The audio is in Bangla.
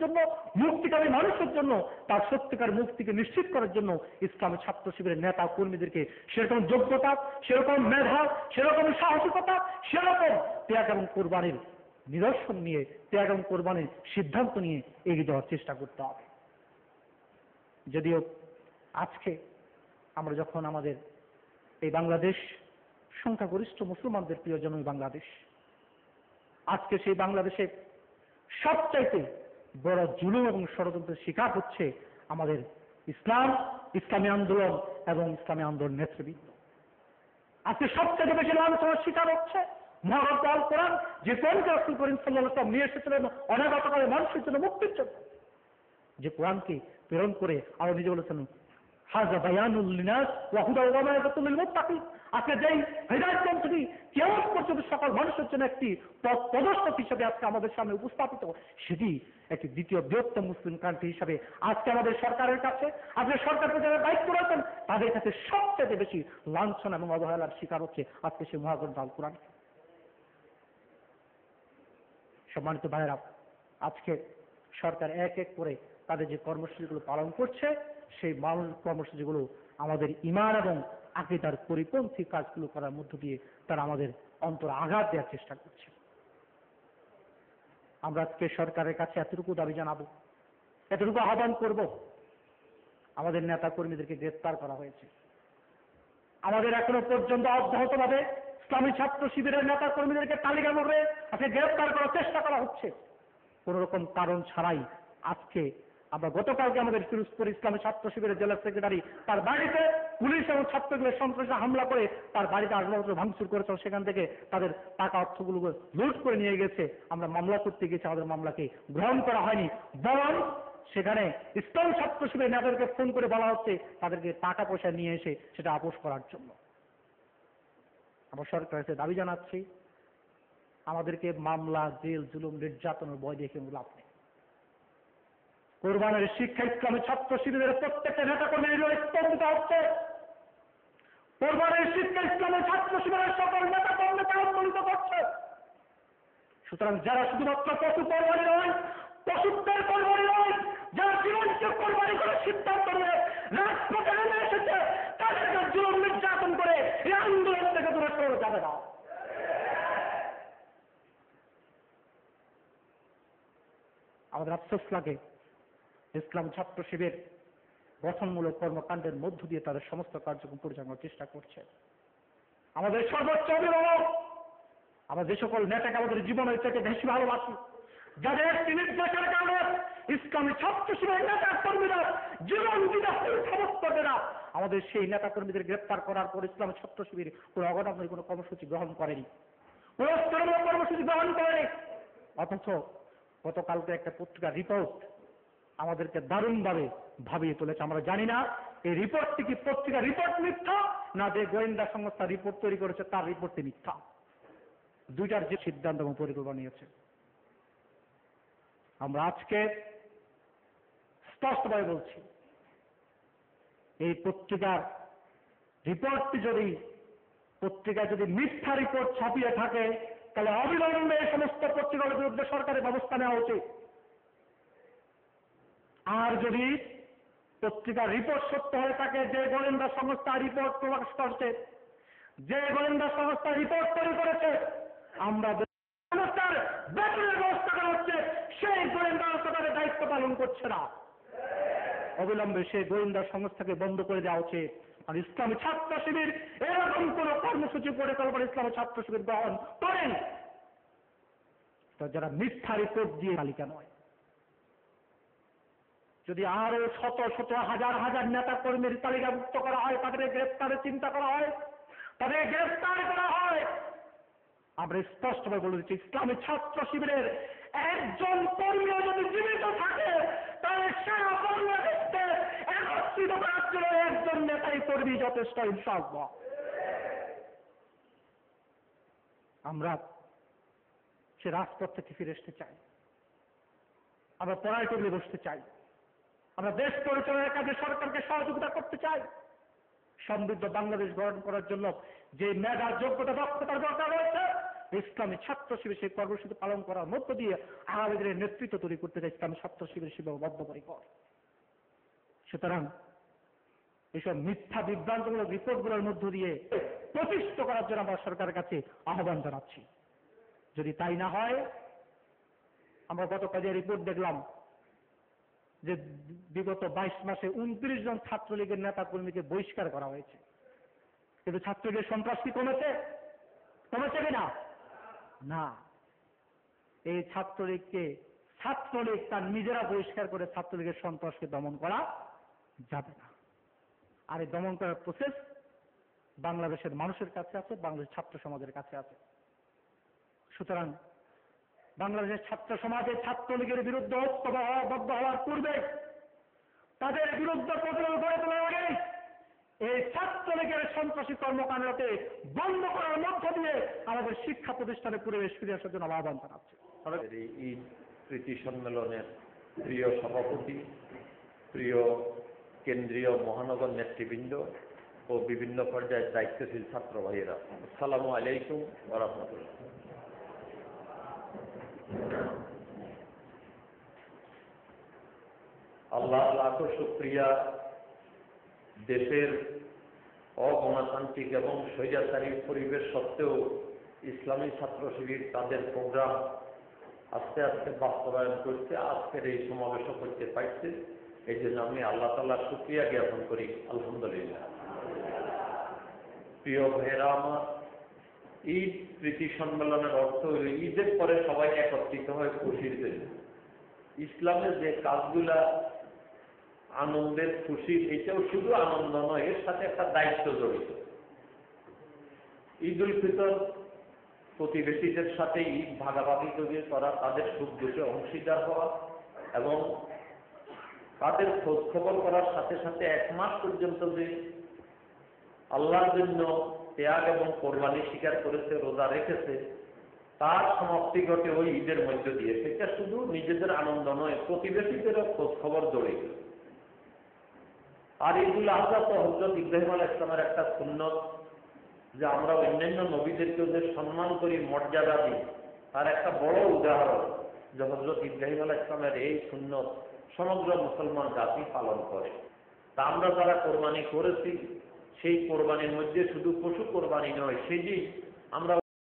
জন্য, মুক্তিকামী মানুষের জন্য, তার সত্যিকার মুক্তিকে নিশ্চিত করার জন্য ইসলামী ছাত্র শিবিরের নেতা কর্মীদেরকে সেরকম যোগ্যতা, সেরকম মেধা, সেরকম সাহসিকতা, সেরকম ত্যাগ এবং কোরবানির নিদর্শন নিয়ে, ত্যাগ এবং কোরবানির সিদ্ধান্ত নিয়ে এগিয়ে যাওয়ার চেষ্টা করতে হবে। যদিও আজকে আমরা যখন আমাদের এই বাংলাদেশ সংখ্যাগরিষ্ঠ মুসলমানদের প্রিয়জননী বাংলাদেশ, আজকে সেই বাংলাদেশে সবচাইতে বড় জুলুম এবং ষড়যন্ত্রের শিকার হচ্ছে আমাদের ইসলাম, ইসলামী আন্দোলন এবং ইসলামী আন্দোলন নেতৃবৃন্দ। আজকে সবচেয়ে বেশি লাঞ্ছনার শিকার হচ্ছে মহাগ্রন্থ আল কোরআন, যে কোরআনকে রাসূল করিম সাল্লাল্লাহু আলাইহি ওয়াসাল্লাম নিয়ে এসেছিলেন অনাগতকালে মানুষের জন্য, মুক্তির জন্য, যে কোরআনকে প্রেরণ করে আরো নিজে বলেছেন হাযা বায়ানুল লিনাস ওয়া হুদা ওয়া মাওয়াইযাতুল লিল মুত্তাকিন। আজকে যেই হিদায়াত গ্রন্থটি কিয়ামত পর্যন্ত সকল মানুষের জন্য একটি পথ প্রদর্শক হিসেবে আজকে আমাদের সামনে উপস্থাপিত, সেটি একটি দ্বিতীয় বৃহত্তম মুসলিম কান্ট্রি হিসাবে আজকে আমাদের সরকারের কাছে, আজকে সরকারকে যারা দায়িত্ব রয়েছেন তাদের কাছে সবচেয়ে বেশি লাঞ্ছনা এবং অবহেলার শিকার হচ্ছে আজকে সেই মহাগ্রন্থ আল কোরআন। সম্মানিত ভাইয়েরা, আজকে সরকার এক এক করে তাদের যে কর্মসূচিগুলো পালন করছে, সেই কর্মসূচিগুলো আমাদের ঈমান এবং আকীদার পরিপন্থী কাজগুলো করার মধ্য দিয়ে তারা আমাদের অন্তর আঘাত দেওয়ার চেষ্টা করছে। আমরা আজকে সরকারের কাছে এতটুকু দাবি জানাবো, এতটুকু আহ্বান করব, আমাদের নেতা কর্মীদেরকে গ্রেফতার করা হয়েছে, আমাদের এখনো পর্যন্ত অব্যাহতভাবে ইসলামী ছাত্র শিবিরের নেতা কর্মীদেরকে তালিকা করে আজকে গ্রেফতার করার চেষ্টা করা হচ্ছে কোন রকম কারণ ছাড়াই। আজকে আমরা গতকালকে আমাদের ফিরোজপুর ইসলামী ছাত্র শিবিরের জেলা সেক্রেটারি তার বাড়িতে পুলিশ এবং ছাত্রগুলোর সন্ত্রাসী হামলা করে তার বাড়িতে আসবাবপত্র ভাঙচুর করেছে, সেখান থেকে তাদের টাকা অর্থগুলো লুট করে নিয়ে গেছে। আমরা মামলা করতে গেছি, আমাদের মামলাকে গ্রহণ করা হয়নি, বরং সেখানে ইসলামী ছাত্র শিবিরের নেতাদেরকে ফোন করে বলা হচ্ছে তাদেরকে টাকা পয়সা নিয়ে এসে সেটা আপোস করার জন্য। আমরা সরকারের দাবি জানাচ্ছি, আমাদেরকে মামলা, জেল, জুলুম, নির্যাতনের ভয় দেখে লাভ নেই। কোরবানের শিক্ষা ইসলামী ছাত্র শিবিরের প্রত্যেকটা নেতা কর্মীর স্তম্ভিত হচ্ছে। কোরবানের শিক্ষা ইসলামী ছাত্র শিবিরের সকল নেতা কর্মীকে আন্দোলিত করছে। সুতরাং যারা শুধুমাত্র পশু কোরবানি নয়, পশুত্বের কোরবানি নয়, যারা জীবনকে কোরবানি করে সিদ্ধান্ত নিয়ে রাজপথে নেমে এসেছে, তাদেরকে জুলুম নির্যাতন করে এই আন্দোলন থেকে দূরে সরে যাবে না। আমাদের আফসোস লাগে, ইসলাম ছাত্র শিবির গঠনমূলক কর্মকাণ্ডের মধ্য দিয়ে তাদের সমস্ত কার্যক্রম পরিচালনার চেষ্টা করছে। আমাদের সর্বোচ্চ অভিভাবক, আমরা যে সকল নেতাকে আমাদের জীবনের থেকে বেশি ভালোবাসি, যাদের একটি নির্দেশের কারণে ইসলামী ছাত্র শিবিরের নেতা কর্মীরা জীবন দিতে সমস্ত দেনা, আমাদের সেই নেতা কর্মীদের গ্রেপ্তার করার পর ইসলামী ছাত্র শিবির কোনো অগণাবলী কোনো কর্মসূচি গ্রহণ করেনি, কোনো স্তরমূলক কর্মসূচি গ্রহণ করেনি। অথচ গতকালকে একটা পত্রিকার রিপোর্ট আমাদেরকে দারুণভাবে ভাবিয়ে তুলেছে। আমরা জানি না এই রিপোর্টটি কি পত্রিকার রিপোর্ট মিথ্যা, না যে গোয়েন্দা সংস্থা রিপোর্ট তৈরি করেছে তার রিপোর্টটি মিথ্যা। দুইটার যে সিদ্ধান্ত এবং পরিকল্পনা নিয়েছে, আমরা আজকে স্পষ্টভাবে বলছি, এই পত্রিকার রিপোর্টটি যদি পত্রিকায় যদি মিথ্যা রিপোর্ট ছাপিয়ে থাকে, তাহলে অবিলম্বে এই সমস্ত পত্রিকার বিরুদ্ধে সরকারের ব্যবস্থা নেওয়া উচিত। আর যদি পত্রিকার রিপোর্ট সত্য হয়ে থাকে, যে গোয়েন্দা সংস্থা রিপোর্ট প্রকাশ করছে, যে গোয়েন্দা সংস্থা রিপোর্ট তৈরি করেছে, আমরা সংস্থার বেতনের ব্যবস্থা করা হচ্ছে, সেই গোয়েন্দা তাদের দায়িত্ব পালন করছে না। অবিলম্বে সেই গোয়েন্দা সংস্থাকে বন্ধ করে দেওয়া উচিত। আর ইসলামী ছাত্র শিবির এরকম কোন কর্মসূচি পরিকল্পনা ইসলামী ছাত্র শিবির গ্রহণ করেন, যারা মিথ্যা রিপোর্ট দিয়ে তালিকা নয়। যদি আরো শত শত হাজার হাজার নেতা কর্মীর তালিকাভুক্ত করা হয়, তাদের গ্রেফতারের চিন্তা করা হয়, তাদের গ্রেফতার করা হয়, আমরা স্পষ্টভাবে বলে দিচ্ছি, ইসলামী ছাত্র শিবিরের একজন কর্মীও যদি জীবিত থাকে, তাহলে সারা বাংলাদেশকে একত্রিত করার জন্য একজন নেতাই কর্মী যথেষ্ট, ইনশাআল্লাহ। আমরা সে রাজপথ থেকে ফিরে আসতে চাই, আমরা পড়ায় টেবিলে বসতে চাই, আমরা দেশ পরিচালনার কাজে সরকারকে সহযোগিতা করতে চাই। সমৃদ্ধ বাংলাদেশ গঠন করার জন্য যে মেধা, যোগ্যতা, দক্ষতার দরকার রয়েছে, ইসলামী ছাত্র শিবির সেই কর্মসূচি পালন করার মধ্য দিয়ে আগামী দিনের নেতৃত্ব তৈরি করতে চাই ইসলামী ছাত্র শিবির শিবির বদ্ধপরিকর। সুতরাং এইসব মিথ্যা বিভ্রান্তমূলক রিপোর্টগুলোর মধ্য দিয়ে প্রতিষ্ঠিত করার জন্য আমরা সরকারের কাছে আহ্বান জানাচ্ছি। যদি তাই না হয়, আমরা গত কাজে রিপোর্ট দেখলাম যে বিগত 22 মাসে 29 জন ছাত্রলীগের নেতা কর্মীকে বহিষ্কার করা হয়েছে। কিন্তু ছাত্রলীগের সন্ত্রাস কি কমেছে? কমেছে কিনা? না। এই ছাত্রলীগকে ছাত্রলীগ তার নিজেরা বহিষ্কার করে ছাত্রলীগের সন্ত্রাসকে দমন করা যাবে না। আর এই দমন করার প্রসেস বাংলাদেশের মানুষের কাছে আছে, বাংলাদেশের ছাত্র সমাজের কাছে আছে। সুতরাং বাংলাদেশের ছাত্র সমাজের ছাত্রলীগের বিরুদ্ধে ঐক্যবদ্ধ হওয়ার পূর্বে তাদের বিরুদ্ধে প্রতিরোধ গড়ে তোলার আগে এই ছাত্রলীগের সন্ত্রাসী কর্মকাণ্ডকে বন্ধ করার মধ্য দিয়ে আমাদের শিক্ষা প্রতিষ্ঠানে পরিবেশ ফিরে আসার জন্য আহ্বান জানাচ্ছি। ঈদ প্রীতি সম্মেলনের প্রিয় সভাপতি, প্রিয় কেন্দ্রীয় মহানগর নেতৃবৃন্দ ও বিভিন্ন পর্যায়ের দায়িত্বশীল ছাত্র ভাইয়েরা, আসসালামু আলাইকুম ওয়া রাহমাতুল্লাহ। আল্লাহ লাখো শুকরিয়া, দেশের অগণতান্ত্রিক এবং স্বৈরাচারী পরিবেশ সত্ত্বেও ইসলামী ছাত্র শিবির তাদের প্রোগ্রাম আস্তে আস্তে বাস্তবায়ন করছে, আজকের এই সমাবেশ করতে পারছে। এই জন্য আমি আল্লাহ তাআলার শুকরিয়া জ্ঞাপন করি, আলহামদুলিল্লাহ। প্রিয় ভাইয়েরা আমার, ঈদ প্রীতি সম্মেলনের অর্থ হল ঈদের পরে সবাই একত্রিত হয় খুশির জন্য। ইসলামের যে কাজগুলা আনন্দের, খুশির, এটাও শুধু আনন্দ নয়, এর সাথে একটা দায়িত্ব জড়িত। ঈদ উল ফিতর প্রতিবেশীদের সাথে ঈদ ভাগাভাগি করা, তাদের সুখ দুঃখে অংশীদার হওয়া এবং তাদের খোঁজ খবর করার সাথে সাথে 1 মাস পর্যন্ত যে আল্লাহর জন্য ত্যাগ এবং কোরবানি স্বীকার করেছে, রোজা রেখেছে, তার সমাপ্তি ঘটে ওই ঈদের মধ্য দিয়ে। সেটা শুধু নিজেদের আনন্দ নয়, প্রতিবেশীদেরও খোঁজ খবর জড়িত। আর ঈদুল আজহা তো হযরত ইব্রাহিম আলাইহিস সালামের একটা সুন্নত, যে আমরা অন্যান্য নবীদেরকেও যে সম্মান করি, মর্যাদা দিই, তার একটা বড় উদাহরণ যে হযরত ইব্রাহিম আলাইহিস সালামের এই সুন্নত সমগ্র মুসলমান জাতি পালন করে। তা আমরা যারা কোরবানি করেছি, সেই কোরবানির মধ্যে শুধু পশু কোরবানি নয়, সেদিন আমরা